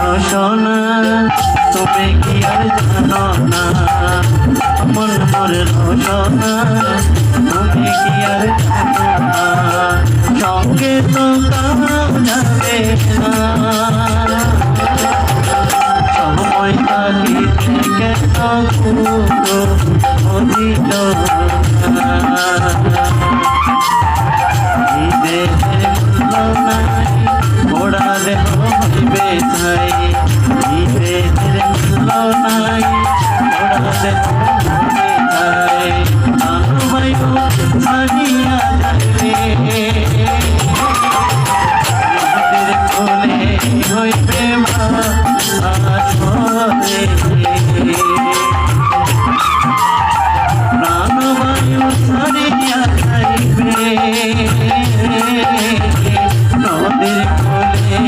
রসনা তুমি কি আর জানো না মন মোরে রসনা তুমি কি আর জানো না সঙ্গে তো কাউ যাবে না সময় কাটিতে কেন পুরো অধিক ওড়া দেহ হইবে ছাই ঈদের মূল্য নাই ওড়া দেহ হইবে ছাই আনবায়ু ছাড়িয়া যাইবে ঈদের কোলে হইবে ভাসরে প্রাণবায়ু ছাড়িয়া যাইবে নদীর কোলে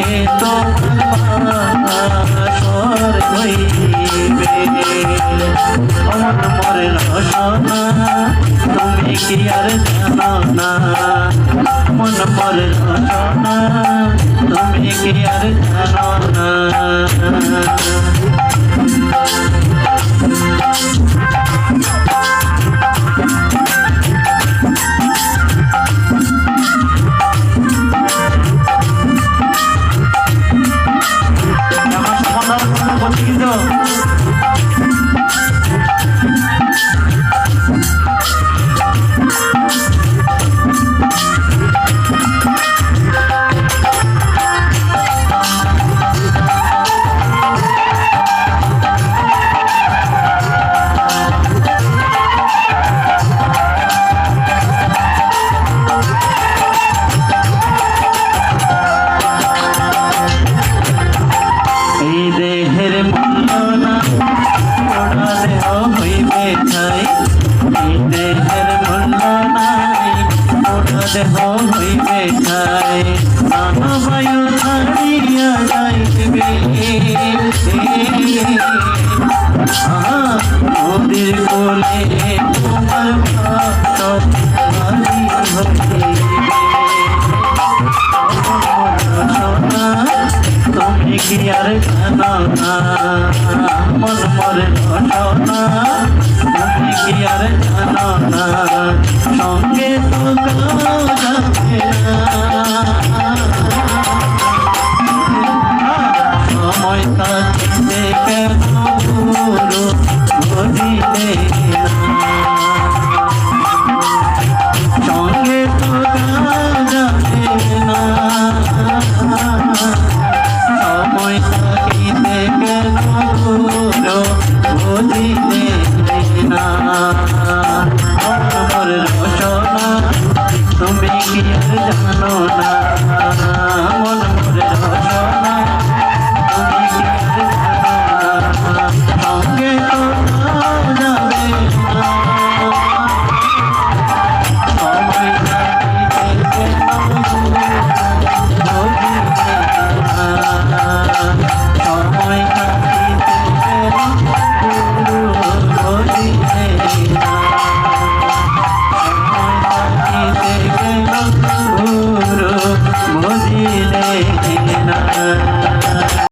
তোমার হইবে অমন মরে রসনা তুমি কি আর জানো না মন মরে রসনা তুমি কি আর জানো না দেহের মূল্য না ওড়া দেহ হইবে ছাই দেহের মূল্য নাই ওড়া দেহ হইবে ছাই প্রাণবায়ু ছাড়িয়া যাইবে নদীর কোলে তোমার তুমি কি আর জানো না মন মরে রসনা তুমি কি আর জানো না সঙ্গে তো কাউ যাবে না সময় কাটিতে কেন পুরো ঘটিলে সঙ্গে তো কাউ যাবে না সময় থাকিতে কেন পুরো বুঝিলে না আমার রসনা তুমি কি আর জানো না মন